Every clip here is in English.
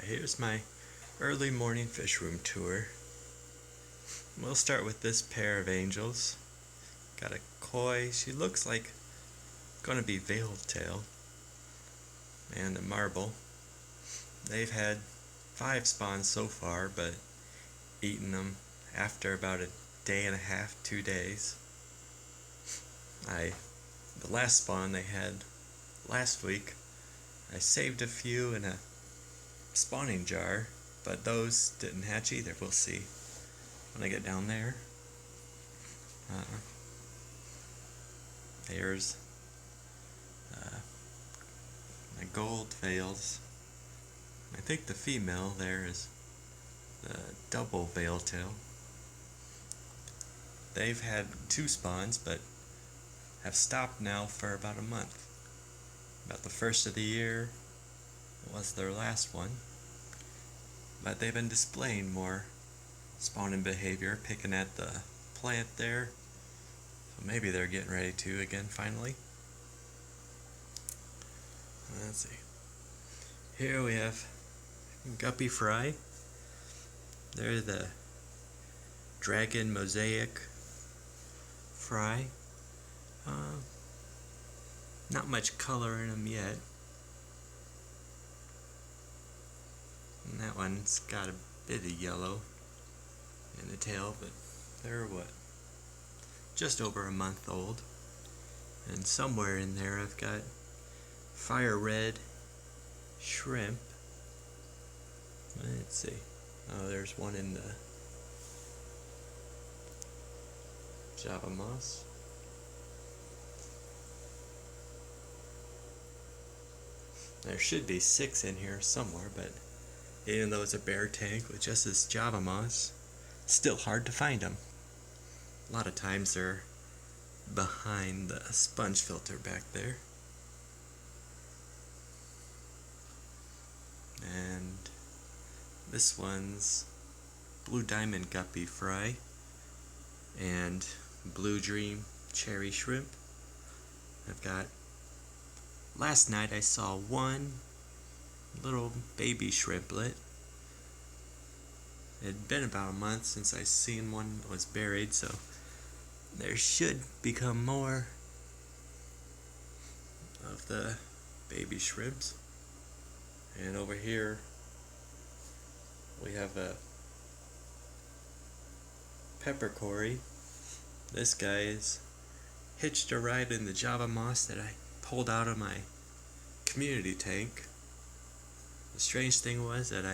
Here's my early morning fish room tour. We'll start with this pair of angels. Got a koi, she looks like gonna be veiled tail, and a marble. They've had 5 spawns so far, but eaten them after about a day and a half, 2 days. The last spawn they had last week, I saved a few in a spawning jar, but those didn't hatch either. We'll see when I get down there. There's my gold veils. I think the female there is the double veil tail. They've had 2 spawns, but have stopped now for about a month. About the first of the year was their last one, but they've been displaying more spawning behavior, picking at the plant there, so maybe they're getting ready to again finally. Let's see, here we have guppy fry. They're the dragon mosaic fry. Not much color in them yet. And that one's got a bit of yellow in the tail, but they're just over a month old. And somewhere in there I've got fire red shrimp. Let's see. Oh, there's one in the Java moss. There should be 6 in here somewhere, but even though it's a bare tank with just this Java moss, still hard to find them. A lot of times they're behind the sponge filter back there. And this one's blue diamond guppy fry and blue dream cherry shrimp. Last night I saw one little baby shrimplet. It had been about a month since I seen one that was buried, so there should become more of the baby shrimps. And over here we have a pepper cory. This guy is hitched a ride in the Java moss that I pulled out of my community tank. The strange thing was that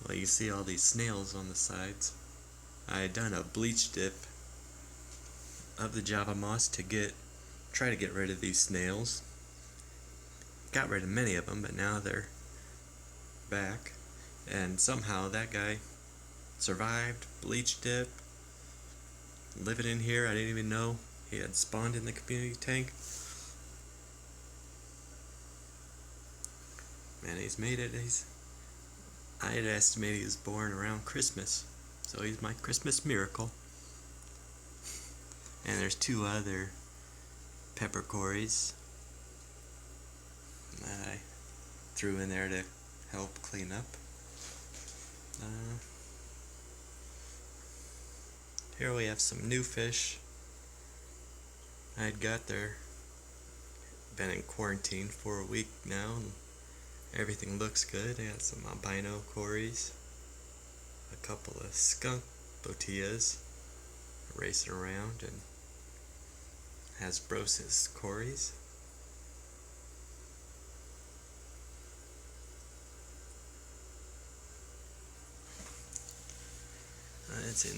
you see all these snails on the sides. I had done a bleach dip of the Java moss to try to get rid of these snails. Got rid of many of them, but now they're back. And somehow that guy survived, bleach dip, living in here. I didn't even know he had spawned in the community tank. Man, he's made it. I had estimated he was born around Christmas, so he's my Christmas miracle. And there's 2 other pepper cories that I threw in there to help clean up. Here we have some new fish I'd got there. Been in quarantine for a week now, and everything looks good. I got some albino cories, a couple of skunk botillas racing around, and Hasbrosis cories.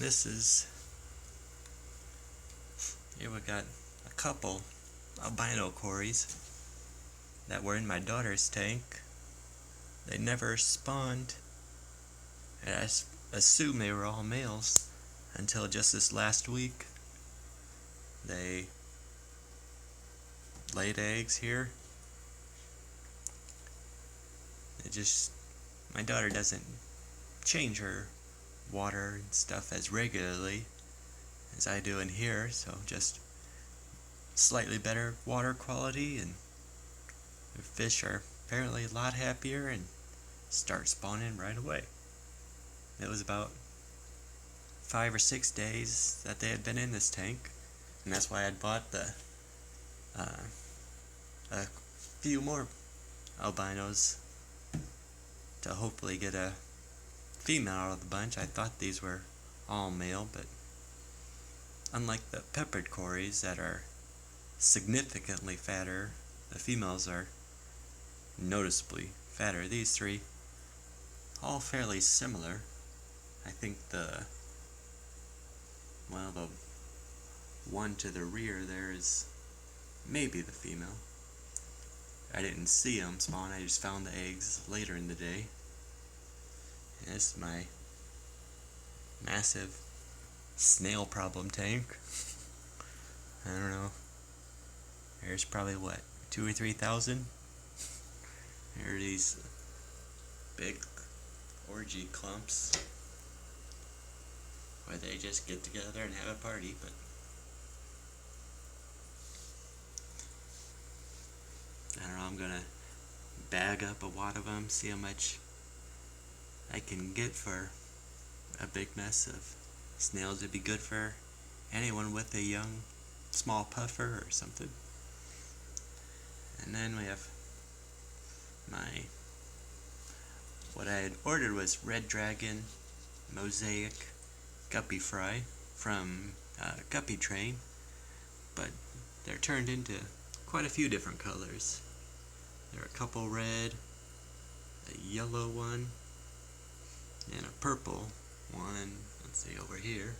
Let's see, here we got a couple albino cories that were in my daughter's tank. They never spawned, and I assume they were all males until just this last week. They laid eggs here. My daughter doesn't change her water and stuff as regularly as I do in here, so just slightly better water quality, and the fish are apparently a lot happier and start spawning right away. It was about 5 or 6 days that they had been in this tank, and that's why I'd bought a few more albinos to hopefully get a female out of the bunch. I thought these were all male, but unlike the peppered cories that are significantly fatter, the females are noticeably fatter. These three, all fairly similar. I think the one to the rear there is maybe the female. I didn't see them spawn, I just found the eggs later in the day. And this is my massive snail problem tank. I don't know. There's probably what, 2,000 or 3,000? There are these big orgy clumps where they just get together and have a party, but I don't know, I'm gonna bag up a wad of them, see how much I can get for a big mess of snails. It'd be good for anyone with a young, small puffer or something. And then we have what I had ordered was Red Dragon Mosaic Guppy Fry from Guppy Train, but they're turned into quite a few different colors. There are a couple red, a yellow one, and a purple one. Let's see over here.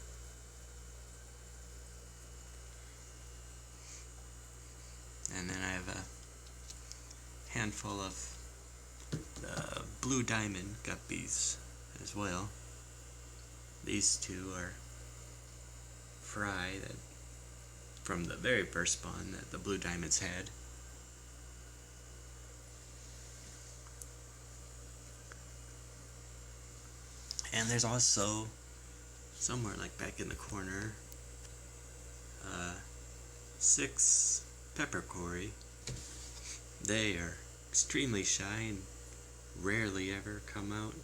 And then I have a handful of the blue diamond guppies as well. These two are fry that from the very first spawn that the blue diamonds had. And there's also somewhere like back in the corner 6 pepper cory. They are extremely shy and rarely ever come out.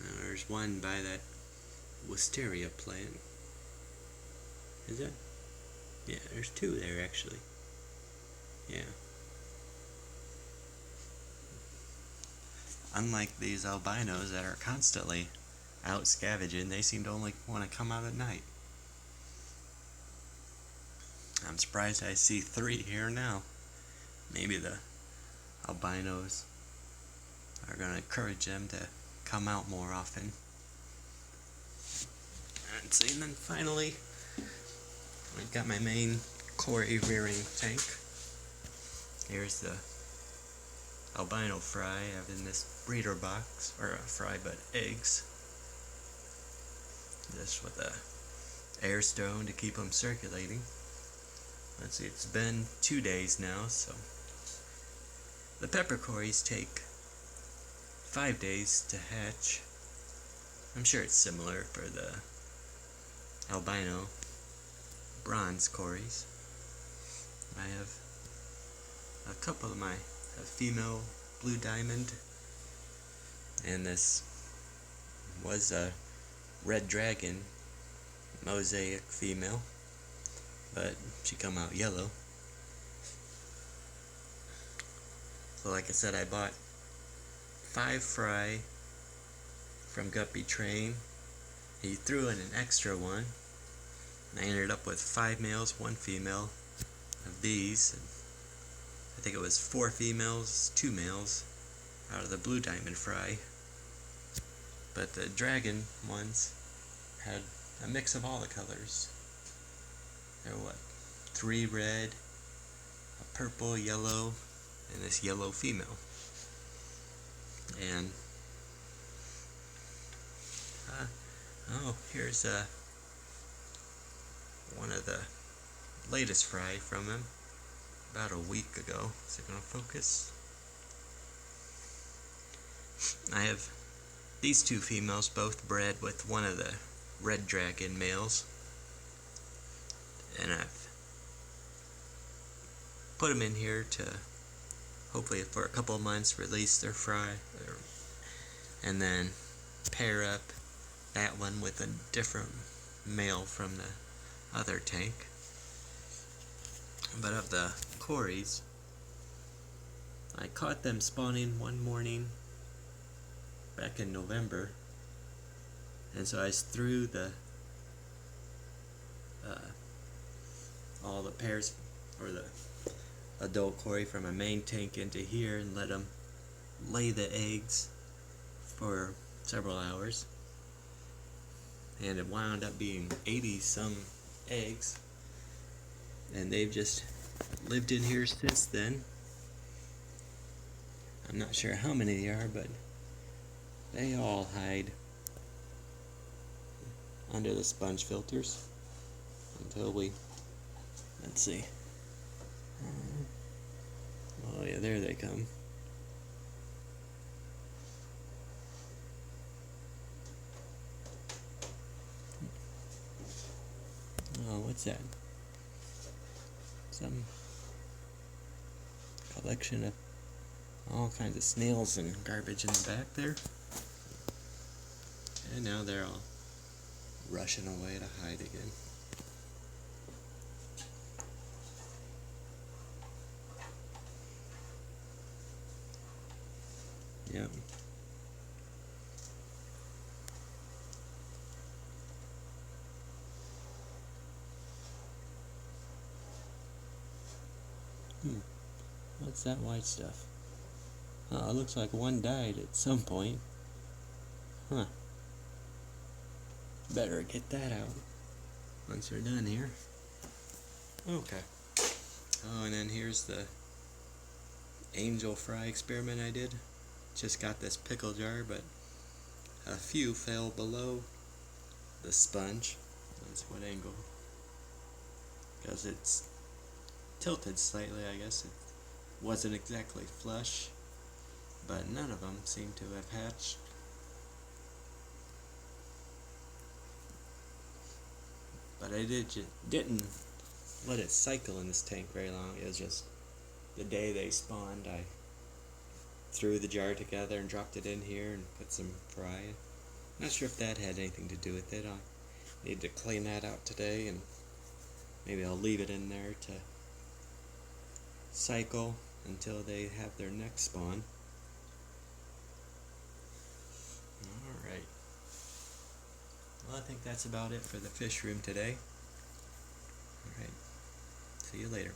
Now, there's one by that wisteria plant. Is that? Yeah, there's 2 there actually. Yeah. Unlike these albinos that are constantly out scavenging, they seem to only want to come out at night. I'm surprised I see 3 here now. Maybe the albinos are going to encourage them to come out more often. And then finally, I've got my main cory rearing tank. Here's the albino fry. I have in this breeder box, or a fry but eggs. This with a air stone to keep them circulating. Let's see, it's been 2 days now, so the pepper cories take 5 days to hatch. I'm sure it's similar for the albino bronze cories. I have a couple of a female blue diamond, and this was a red dragon mosaic female, but she come out yellow. So like I said, I bought 5 fry from Guppy Train. He threw in an extra one, and I ended up with 5 males, 1 female of these. And I think it was 4 females, 2 males out of the blue diamond fry. But the dragon ones had a mix of all the colors. There were 3 red, a purple, yellow, and this yellow female. And here's one of the latest fry from him about a week ago. Is it going to focus? I have these 2 females both bred with one of the red dragon males, and I've put them in here to hopefully for a couple of months, release their fry, and then pair up that one with a different male from the other tank. But of the cories, I caught them spawning one morning back in November, and so I threw the all the pairs, or the adult cory from a main tank into here, and let them lay the eggs for several hours, and it wound up being 80 some eggs, and they've just lived in here since then. I'm not sure how many there are, but they all hide under the sponge filters until we, let's see, oh yeah, there they come. Oh, what's that? Some collection of all kinds of snails and garbage in the back there. And now they're all rushing away to hide again. Yep. What's that white stuff? Oh, it looks like one died at some point. Huh. Better get that out once we're done here. Okay. Oh, and then here's the angel fry experiment I did. Just got this pickle jar, but a few fell below the sponge. That's what angle. Because it's tilted slightly, I guess. It wasn't exactly flush, but none of them seem to have hatched. But I didn't let it cycle in this tank very long. It was just the day they spawned, I threw the jar together and dropped it in here and put some fry. Not sure if that had anything to do with it. I need to clean that out today, and maybe I'll leave it in there to cycle until they have their next spawn. Alright. Well, I think that's about it for the fish room today. Alright. See you later.